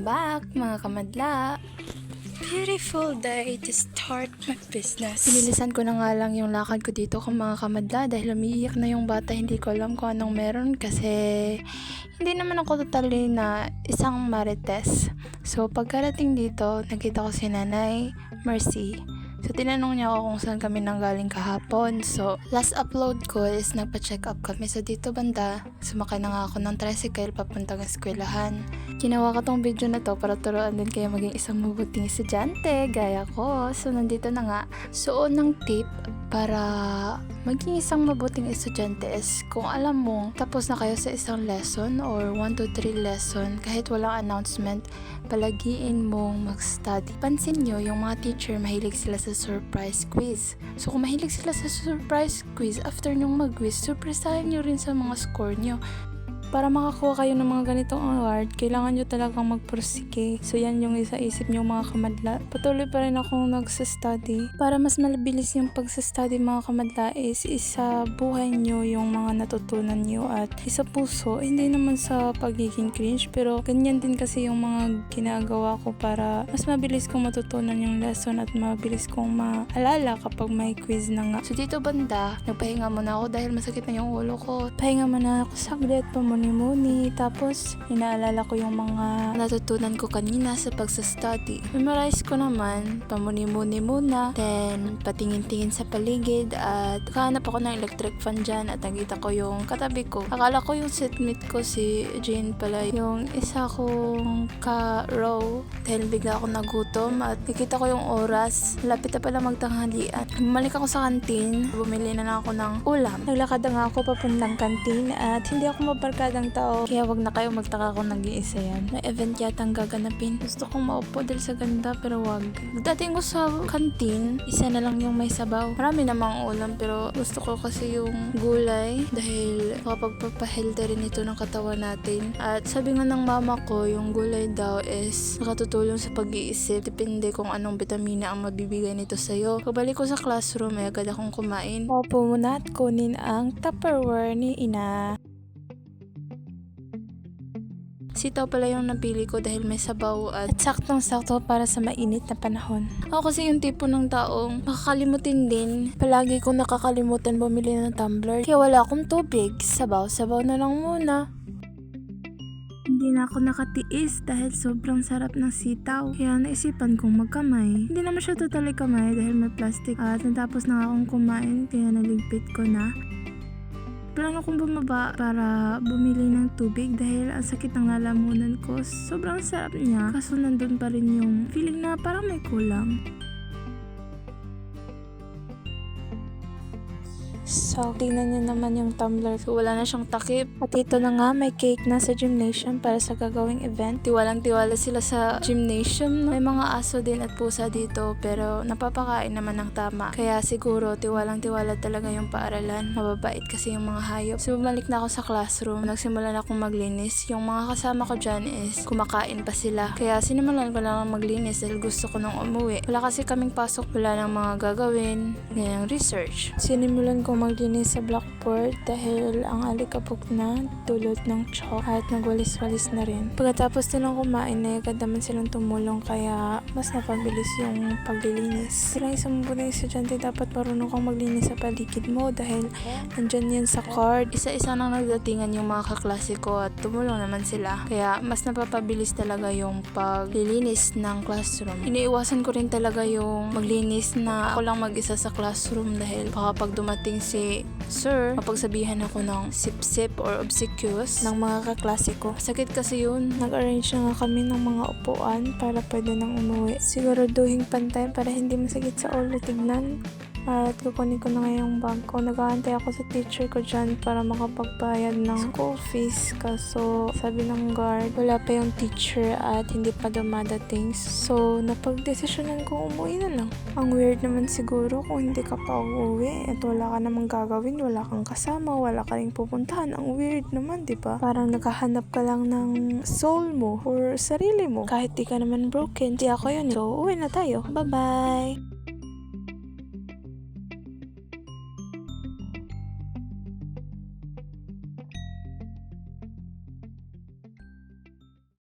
back mga kamadla! Beautiful day to start my business. Pinilisan ko na nga lang yung lakad ko dito mga kamadla dahil umiiyak na yung bata. Hindi ko alam kung anong meron kasi hindi naman ako totally na isang marites. So pagkarating dito, nakita ko si Nanay Mercy. So, tinanong niya ako kung saan kami nanggaling kahapon. So, last upload ko is nagpa-check up kami. So, dito banda, sumakay na nga ako ng tricycle papuntang eskwelahan. Ginawa ko tong video na to para turuan din kayo maging isang mabuting estudyante, gaya ko. So, nandito na nga. So, unang tip para maging isang mabuting estudyante is kung alam mo, tapos na kayo sa isang lesson or 1 to 3 lesson, kahit walang announcement, palagiin mong mag-study. Pansin nyo, yung mga teacher, mahilig sila sa surprise quiz. So, kung mahilig sila sa surprise quiz, after nyong mag-quiz, surprisahin nyo rin sa mga score nyo. Para makakuha kayo ng mga ganitong award, kailangan nyo talagang magpursige. So, yan yung isa-isip nyo mga kamadla. Patuloy pa rin akong nagsa-study. Para mas mabilis yung pagsa-study mga kamadla is isa buhay nyo yung mga natutunan nyo at isa puso. Hindi naman sa pagiging cringe, pero ganyan din kasi yung mga ginagawa ko para mas mabilis kong matutunan yung lesson at mabilis kong maalala kapag may quiz na nga. So, dito banda, nagpahinga muna ako dahil masakit na yung ulo ko. Pahinga muna ako saglit, muni, tapos inaalala ko yung mga natutunan ko kanina sa pagsa-study. Memorize ko naman, pamuni-muni muna, then patingin-tingin sa paligid at kahanap ako ng electric fan dyan at nakita ko yung katabi ko. Akala ko yung seatmate ko si Jane pala, yung isa kong ka-row dahil bigla ako nagutom at nakita ko yung oras, lapit na pala magtanghalian. Bumalik ako sa kantin, bumili na lang ako ng ulam. Naglakad na nga ako papuntang kantin at hindi ako mabarkada ng tao. Kaya wag na kayo magtaka kung nag-iisa yan. May event yatang gaganapin. Gusto kong maupo dahil sa ganda pero wag. Dating ko sa kantin, isa na lang yung may sabaw. Marami namang ulam pero gusto ko kasi yung gulay dahil makapagpapahealthy rin ito ng katawan natin. At sabi nga ng mama ko, yung gulay daw is nakatutulong sa pag-iisip. Depende kung anong vitamina ang mabibigay nito sa'yo. Pagbalik ko sa classroom, ay agad akong kumain. Opo muna at kunin ang Tupperware ni Ina. Sitaw pala yung napili ko dahil may sabaw at saktong-sakto para sa mainit na panahon. Ako kasi yung tipo ng taong makakalimutin din. Palagi kong nakakalimutan bumili ng tumbler. Kaya wala akong tubig. Sabaw-sabaw na lang muna. Hindi na ako nakatiis dahil sobrang sarap ng sitaw. Kaya naisipan kong magkamay. Hindi naman siya totally kamay dahil may plastic at natapos na akong kumain kaya naligpit ko na. Plano kong bumaba para bumili ng tubig dahil ang sakit ng lalamunan ko. Sobrang sarap niya kaso nandun pa rin yung feeling na parang may kulang. So, tingnan niyo naman yung tumbler. So, wala na siyang takip. At ito na nga, may cake na sa gymnasium para sa gagawing event. Tiwalang-tiwala sila sa gymnasium. May mga aso din at pusa dito, pero napapakain naman ng tama. Kaya siguro, tiwalang-tiwala talaga yung paaralan. Mababait kasi yung mga hayop. So, bumalik na ako sa classroom. Nagsimula na akong maglinis. Yung mga kasama ko dyan is kumakain pa sila. Kaya sinimulan ko lang maglinis dahil gusto ko nang umuwi. Wala kasi kaming pasok. Wala nang mga gagawin. Ganyang research. Sinimulan ko maglinis sa blackboard dahil ang alikabok na dulot ng chalk at nagwalis-walis na rin. Pagkatapos nilang kumain na agad naman silang tumulong kaya mas napabilis yung paglilinis. Silang isang mabuting estudyante dapat marunong kang maglinis sa paligid mo dahil nandyan yan sa card. Isa-isa nang nagdatingan yung mga kaklase ko at tumulong naman sila. Kaya mas napapabilis talaga yung paglilinis ng classroom. Iniiwasan ko rin talaga yung maglinis na ako lang mag-isa sa classroom dahil baka pag dumating si sir, mapagsabihan ako ng sip-sip or obsequious ng mga kaklase ko. Sakit kasi yun. Nag-arrange na nga kami ng mga upuan para pwede nang umuwi. Siguraduhin pantay para hindi masakit sa ulo tignan. At kukunin ko na nga yung bag ko. Nag-aantay ako sa teacher ko dyan para makapagbayad ng school fees. Kaso sabi ng guard, wala pa yung teacher at hindi pa dumadating. So, napag-desisyonan ko umuwi na lang. Ang weird naman siguro kung hindi ka pa uuwi at wala ka namang gagawin, wala kang kasama, wala ka ring pupuntahan. Ang weird naman, diba? Parang nakahanap ka lang ng soul mo or sarili mo. Kahit di ka naman broken, di ako yun. So, uwi na tayo. Bye-bye!